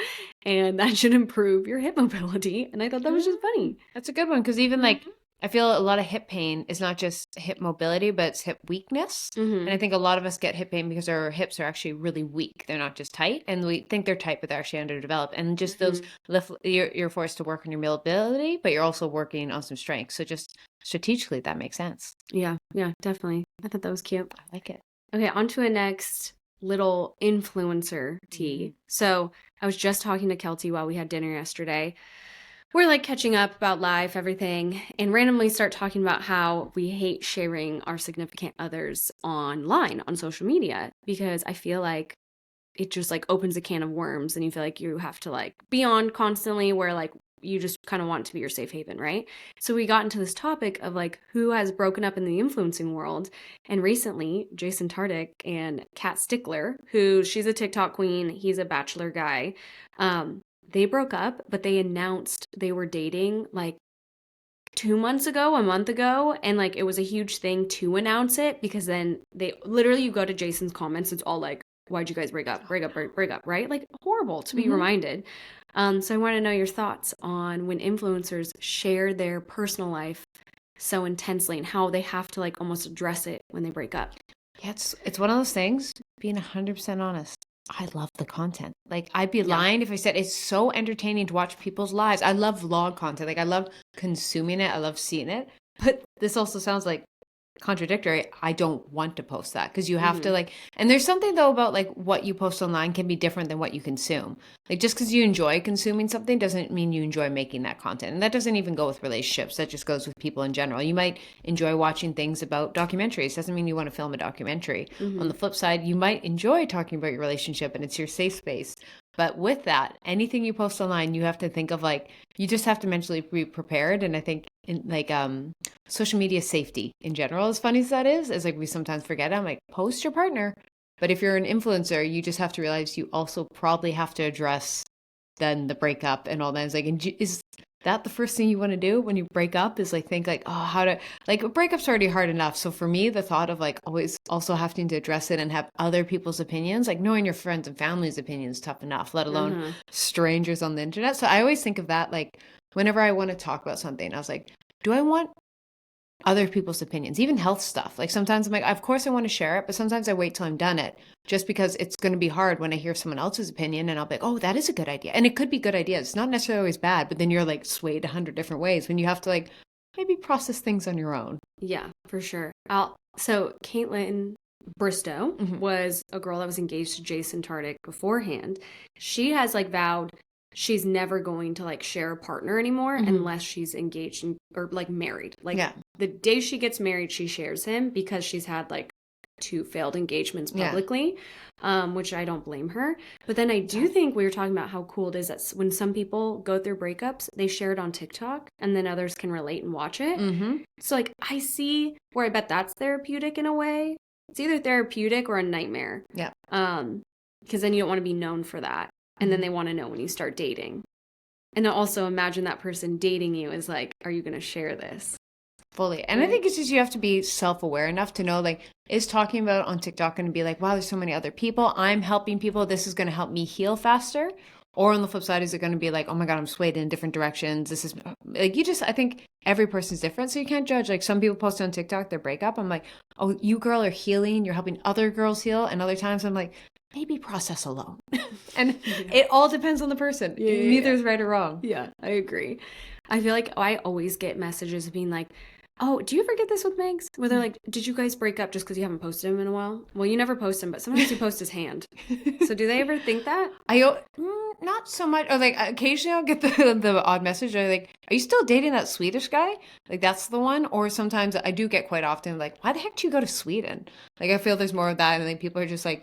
and that should improve your hip mobility. And I thought that was just funny. That's a good one because even like I feel a lot of hip pain is not just hip mobility, but it's hip weakness. And I think a lot of us get hip pain because our hips are actually really weak. They're not just tight, and we think they're tight, but they're actually underdeveloped. And just those you're forced to work on your mobility, but you're also working on some strength. So just strategically, that makes sense. Yeah, definitely. I thought that was cute. I like it. Okay, on to a next little influencer tea. So I was just talking to Keltie while we had dinner yesterday. We're like catching up about life, everything, and randomly start talking about how we hate sharing our significant others online on social media, because I feel like it just like opens a can of worms and you feel like you have to like be on constantly, where like you just kind of want to be your safe haven, right? So we got into this topic of like who has broken up in the influencing world. And recently, Jason Tartick and Kat Stickler, who she's a TikTok queen, he's a bachelor guy, they broke up, but they announced they were dating like 2 months ago, a month ago, and like it was a huge thing to announce it, because then they literally, you go to Jason's comments, it's all like, why'd you guys break up, right? Like horrible to be reminded. So I want to know your thoughts on when influencers share their personal life so intensely and how they have to like almost address it when they break up. Yeah, it's one of those things, being 100% honest. I love the content. Like, I'd be lying if I said it's so entertaining to watch people's lives. I love vlog content. Like, I love consuming it. I love seeing it. But this also sounds like contradictory. I don't want to post that, because you have to like, and there's something though about like what you post online can be different than what you consume. Like, just because you enjoy consuming something doesn't mean you enjoy making that content. And that doesn't even go with relationships. That just goes with people in general. You might enjoy watching things about documentaries. Doesn't mean you want to film a documentary. On the flip side, you might enjoy talking about your relationship and it's your safe space. But with that, anything you post online, you have to think of like, you just have to mentally be prepared. And I think in like social media safety in general, as funny as that is like we sometimes forget it. I'm like, post your partner. But if you're an influencer, you just have to realize you also probably have to address then the breakup and all that. It's like, and is that the first thing you want to do when you break up, is like think like, oh, how to, like, a breakup's already hard enough. So for me, the thought of like always also having to address it and have other people's opinions, like knowing your friends and family's opinions, tough enough, let alone strangers on the internet. So I always think of that, like whenever I want to talk about something, I was like, do I want other people's opinions, even health stuff? Like sometimes I'm like, of course I want to share it, but sometimes I wait till I'm done it, just because it's going to be hard when I hear someone else's opinion and I'll be like, oh, that is a good idea. And it could be good ideas. It's not necessarily always bad, but then you're like swayed 100 different ways when you have to like maybe process things on your own. Yeah, for sure. So Caitlin Bristow was a girl that was engaged to Jason Tartick beforehand. She has like vowed she's never going to like share a partner anymore unless she's engaged or like married. Like the day she gets married, she shares him, because she's had like 2 failed engagements publicly, which I don't blame her. But then I do think we were talking about how cool it is that when some people go through breakups, they share it on TikTok and then others can relate and watch it. So like I see where I bet that's therapeutic in a way. It's either therapeutic or a nightmare. Yeah. Because then you don't want to be known for that. And then they want to know when you start dating. And then also imagine that person dating you is like, are you going to share this? Fully. And I think it's just, you have to be self-aware enough to know, like, is talking about it on TikTok going to be like, wow, there's so many other people, I'm helping people, this is going to help me heal faster? Or on the flip side, is it going to be like, oh my God, I'm swayed in different directions? This is like, I think every person's different. So you can't judge. Like some people post on TikTok their breakup. I'm like, oh, you girl are healing. You're helping other girls heal. And other times I'm like, maybe process alone. And it all depends on the person. Neither is right or wrong. Yeah, I agree. I feel like I always get messages being like, oh, do you ever get this with Megs? Where they're like, did you guys break up just because you haven't posted him in a while? Well, you never post him, but sometimes you post his hand. So do they ever think that? Not so much. Or like occasionally I'll get the odd message. Or like, are you still dating that Swedish guy? Like that's the one. Or sometimes I do get quite often like, why the heck do you go to Sweden? Like I feel there's more of that. And like people are just like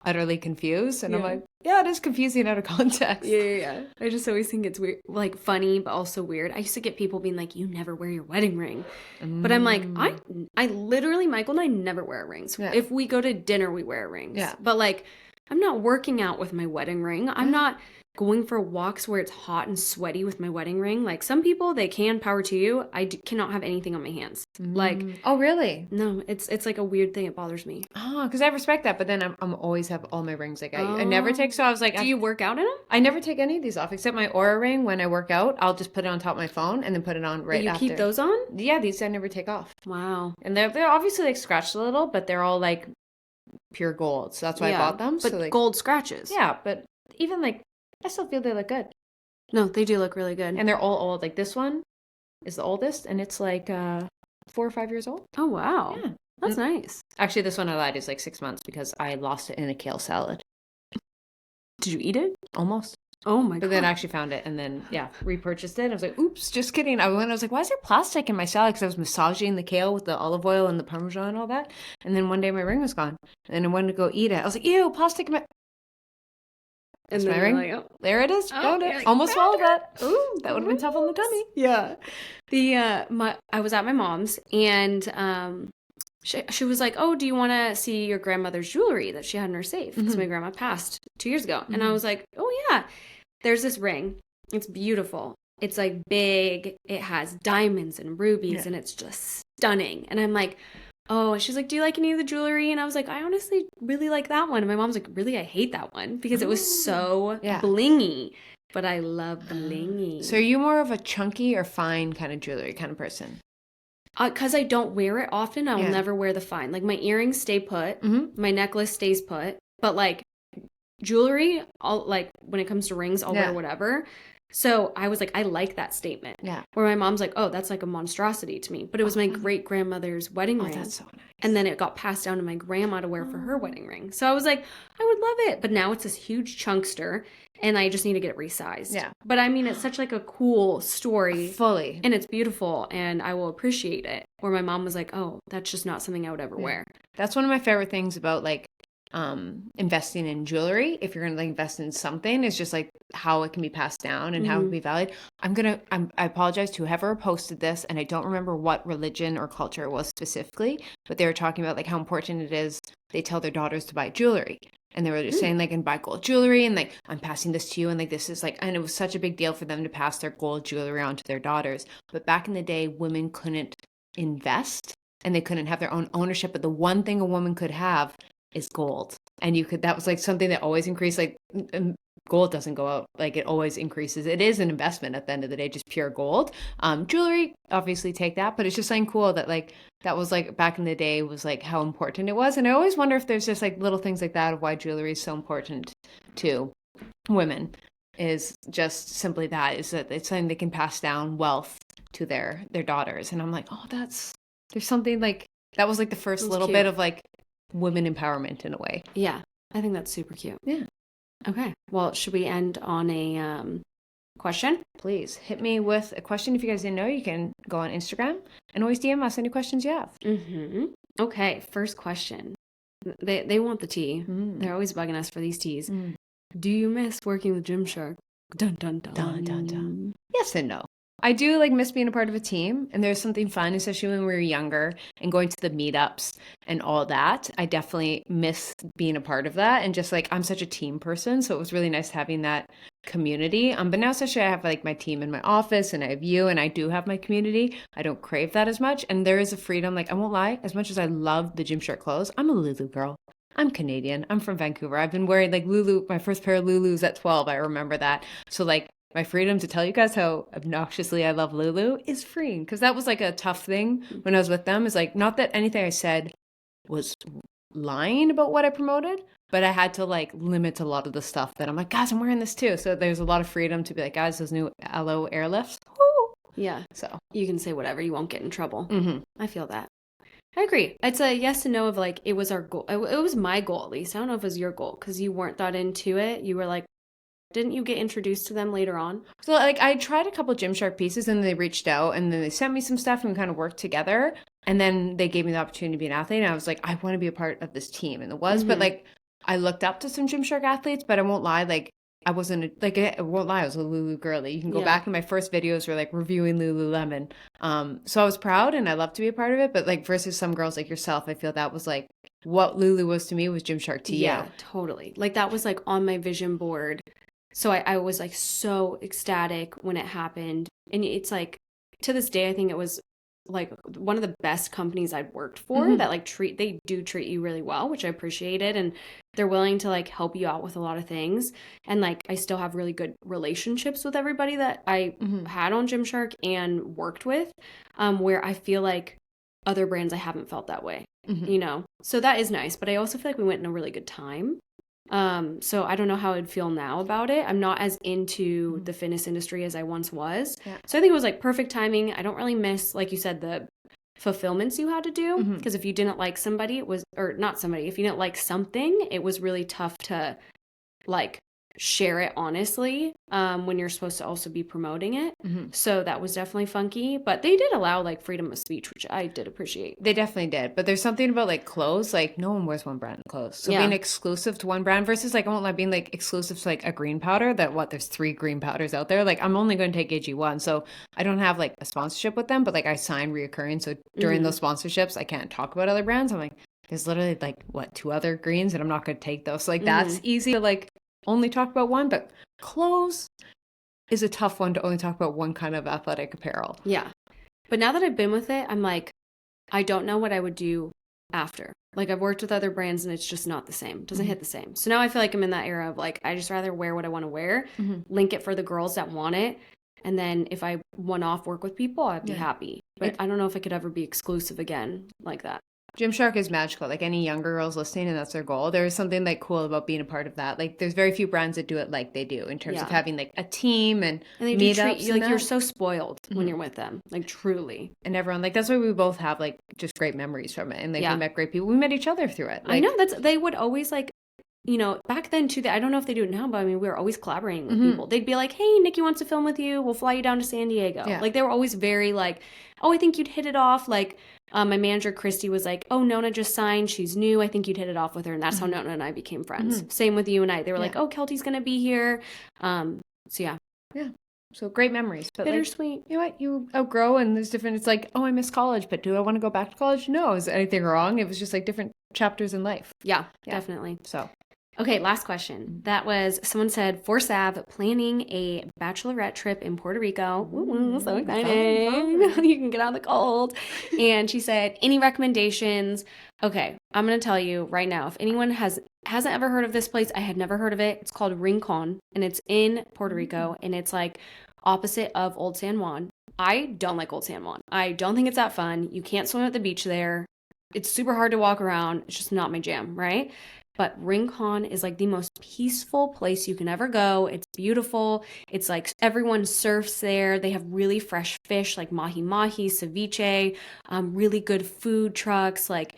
utterly confused. And I'm like, yeah, it is confusing out of context. Yeah. I just always think it's weird, like funny, but also weird. I used to get people being like, you never wear your wedding ring. But I'm like, I literally, Michael and I never wear rings. Yeah. If we go to dinner, we wear rings. Yeah. But like, I'm not working out with my wedding ring. I'm not going for walks where it's hot and sweaty with my wedding ring. Like some people, they can, power to you. Cannot have anything on my hands. Like, oh really? no, it's like a weird thing. It bothers me. Oh, because I respect that, but then I'm always have all my rings like I never take. So I was like, do you work out in them? I never take any of these off except my Aura ring. When I work out, I'll just put it on top of my phone and then put it on right you after. Keep those on? Yeah, these I never take off. Wow. And they're obviously like scratched a little, but they're all like pure gold. So that's why I bought them. But so, like, gold scratches. Yeah, but even like I still feel they look good. No, they do look really good. And they're all old. Like this one is the oldest, and it's like 4 or 5 years old. Oh wow. Yeah. That's nice. Actually, this one I lied is like 6 months because I lost it in a kale salad. Did you eat it? Almost. Oh my god. But then I actually found it and then, repurchased it. I was like, oops, just kidding. I was like, why is there plastic in my salad? Because I was massaging the kale with the olive oil and the Parmesan and all that. And then one day my ring was gone. And then I wanted to go eat it. I was like, ew, plastic in my... And That's then my ring. like, oh. There it is. Found it. Like, almost swallowed that. Ooh, that would have been tough on the tummy. Yeah. I was at my mom's and she was like, oh, do you want to see your grandmother's jewelry that she had in her safe? Because my grandma passed 2 years ago. And I was like, oh yeah, there's this ring. It's beautiful. It's like big. It has diamonds and rubies and it's just stunning. And I'm like, oh, and she's like, do you like any of the jewelry? And I was like, I honestly really like that one. And my mom's like, really? I hate that one because it was so blingy. But I love blingy. So are you more of a chunky or fine kind of jewelry kind of person? Because I don't wear it often, I will never wear the fine. Like my earrings stay put, my necklace stays put, but like jewelry, like when it comes to rings, I'll wear whatever. So I was like, I like that statement. Yeah. Where my mom's like, oh, that's like a monstrosity to me. But it was my great grandmother's wedding ring. That's so nice. And then it got passed down to my grandma to wear for her wedding ring. So I was like, I would love it. But now it's this huge chunkster and I just need to get it resized. Yeah. But I mean, it's such like a cool story. Fully. And it's beautiful and I will appreciate it. Where my mom was like, oh, that's just not something I would ever wear. That's one of my favorite things about like investing in jewelry. If you're going to like invest in something, it's just like how it can be passed down and how it can be valued. I apologize to whoever posted this, and I don't remember what religion or culture it was specifically, but they were talking about like how important it is. They tell their daughters to buy jewelry. And they were just saying like, and buy gold jewelry and like, I'm passing this to you. And like, this is like, and it was such a big deal for them to pass their gold jewelry on to their daughters. But back in the day, women couldn't invest and they couldn't have their own ownership. But the one thing a woman could have is gold. And that was like something that always increased, like gold doesn't go out, like it always increases. It is an investment at the end of the day, just pure gold. Jewelry, obviously take that, but it's just something cool that like, that was like back in the day was like how important it was. And I always wonder if there's just like little things like that of why jewelry is so important to women, is just simply that, is that it's something they can pass down wealth to their daughters. And I'm like, oh, there's something like, that was like the first little bit of like women empowerment in a way. Yeah, I think that's super cute. Yeah. Okay. Well, should we end on a question? Please hit me with a question. If you guys didn't know, you can go on Instagram and always DM us any questions you have. Okay. First question. They want the tea. They're always bugging us for these teas. Do you miss working with Gymshark? Dun dun dun. Dun dun dun. Yes and no. I do like miss being a part of a team, and there's something fun, especially when we were younger and going to the meetups and all that. I definitely miss being a part of that, and just like I'm such a team person, so it was really nice having that community. But now especially I have like my team in my office and I have you, and I do have my community. I don't crave that as much, and there is a freedom. Like I won't lie, as much as I love the Gymshark clothes, I'm a Lulu girl. I'm Canadian. I'm from Vancouver. I've been wearing like Lulu, my first pair of Lulus at 12. I remember that. So like my freedom to tell you guys how obnoxiously I love Lulu is freeing, because that was like a tough thing when I was with them. Is like, not that anything I said was lying about what I promoted, but I had to like limit a lot of the stuff that I'm like, guys, I'm wearing this too. So there's a lot of freedom to be like, guys, those new Aloe airlifts. Woo! Yeah. So you can say whatever. You won't get in trouble. I feel that. I agree. It's a yes and no of like, it was our goal. It was my goal, at least. I don't know if it was your goal because you weren't that into it. You were like, didn't you get introduced to them later on? So like I tried a couple Gymshark pieces and they reached out and then they sent me some stuff and we kind of worked together. And then they gave me the opportunity to be an athlete. And I was like, I want to be a part of this team. And it was, but like I looked up to some Gymshark athletes, but I won't lie, like I wasn't like, I won't lie, I was a Lulu girly. You can go back in my first videos were like reviewing Lululemon. So I was proud and I love to be a part of it. But like versus some girls like yourself, I feel that was like what Lulu was to me was Gymshark to you. Yeah, totally. Like that was like on my vision board. So I was like so ecstatic when it happened. And it's like to this day, I think it was like one of the best companies I'd worked for that like they do treat you really well, which I appreciated. And they're willing to like help you out with a lot of things. And like I still have really good relationships with everybody that I had on Gymshark and worked with, where I feel like other brands I haven't felt that way, you know? So that is nice. But I also feel like we went in a really good time. So I don't know how I'd feel now about it. I'm not as into the fitness industry as I once was. So I think it was like perfect timing. I don't really miss, like you said, the fulfillments you had to do. Because if you didn't like somebody, it was, or not somebody, if you didn't like something, it was really tough to like share it honestly, when you're supposed to also be promoting it. So that was definitely funky, but they did allow like freedom of speech, which I did appreciate. They definitely did. But there's something about like clothes, like no one wears one brand of clothes. So being exclusive to one brand versus like, I won't lie, being like exclusive to like a green powder there's 3 green powders out there. Like I'm only going to take AG1. So I don't have like a sponsorship with them, but like I sign reoccurring. So during those sponsorships, I can't talk about other brands. I'm like, there's literally like 2 other greens and I'm not going to take those. So like that's easy to like only talk about one, but clothes is a tough one to only talk about one kind of athletic apparel. Yeah. But now that I've been with it, I'm like, I don't know what I would do after. Like I've worked with other brands and it's just not the same. It doesn't hit the same. So now I feel like I'm in that era of like, I just rather wear what I want to wear, link it for the girls that want it. And then if I one-off work with people, I'd be happy. But I don't know if I could ever be exclusive again like that. Gymshark is magical. Like any younger girls listening, and that's their goal. There is something like cool about being a part of that. Like there's very few brands that do it like they do in terms of having like a team and they do treat you like you're so spoiled when you're with them, like truly. And everyone like that's why we both have like just great memories from it. And like we met great people. We met each other through it. Like, I know they would always like, you know, back then too, I don't know if they do it now, but I mean, we were always collaborating with people. They'd be like, hey, Nikki wants to film with you. We'll fly you down to San Diego. Like they were always very like, oh, I think you'd hit it off. Like my manager, Christy, was like, oh, Nona just signed. She's new. I think you'd hit it off with her. And that's how Nona and I became friends. Same with you and I. They were like, oh, Keltie's going to be here. So yeah. Yeah. So great memories. But bittersweet. Like, you know what? You outgrow and there's different, it's like, oh, I miss college, but do I want to go back to college? No. Is anything wrong? It was just like different chapters in life. Yeah. Definitely. So. Okay, last question. That was, someone said, for Sav, planning a bachelorette trip in Puerto Rico. Ooh, so exciting. You can get out of the cold. And she said, any recommendations? Okay, I'm going to tell you right now, if anyone hasn't ever heard of this place, I had never heard of it. It's called Rincon, and it's in Puerto Rico, and it's like opposite of Old San Juan. I don't like Old San Juan. I don't think it's that fun. You can't swim at the beach there. It's super hard to walk around. It's just not my jam, right? But Rincon is like the most peaceful place you can ever go. It's beautiful. It's like everyone surfs there. They have really fresh fish like mahi-mahi, ceviche, really good food trucks. Like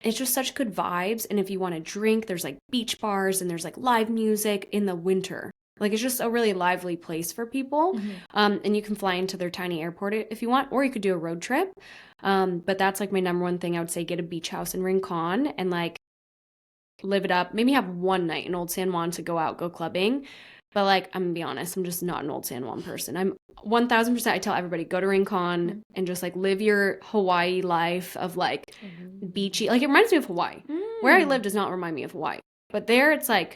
it's just such good vibes. And if you want to drink, there's like beach bars and there's like live music in the winter. Like it's just a really lively place for people. And you can fly into their tiny airport if you want, or you could do a road trip. But that's like my number one thing. I would say get a beach house in Rincon and like live it up. Maybe have one night in Old San Juan to go out, go clubbing. But like, I'm gonna be honest, I'm just not an Old San Juan person. I'm 1000%. I tell everybody, go to Rincon and just like live your Hawaii life of like beachy. Like it reminds me of Hawaii. Where I live does not remind me of Hawaii. But there it's like,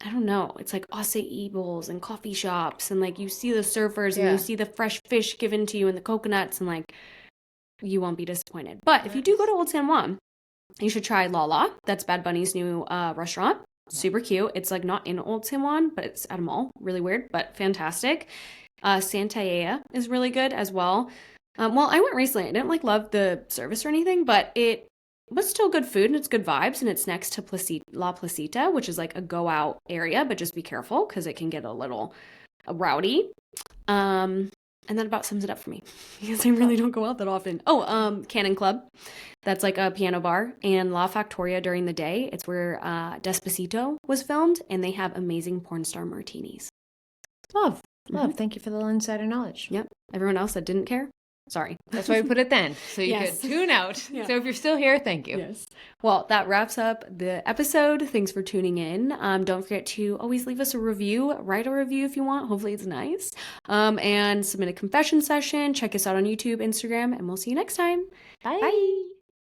I don't know. It's like acai bowls and coffee shops and like you see the surfers and you see the fresh fish given to you and the coconuts and like you won't be disappointed. But if you do go to Old San Juan, you should try Lala. That's Bad Bunny's new restaurant. Super cute. It's like not in Old San Juan, but it's at a mall. Really weird, but fantastic. Santaella is really good as well. Well, I went recently. I didn't like love the service or anything, but it was still good food and it's good vibes. And it's next to La Placita, which is like a go out area, but just be careful because it can get a little rowdy. And that about sums it up for me because I really don't go out that often. Oh, Cannon Club. That's like a piano bar. And La Factoria during the day. It's where Despacito was filmed. And they have amazing porn star martinis. Love. Thank you for the little insider knowledge. Yep. Everyone else that didn't care, Sorry. That's why we put it then. So you Yes. could tune out. Yeah. So if you're still here, thank you. Yes. Well, that wraps up the episode. Thanks for tuning in. Don't forget to always leave us a review. Write a review if you want. Hopefully it's nice. And submit a confession session. Check us out on YouTube, Instagram, and we'll see you next time. Bye. Bye.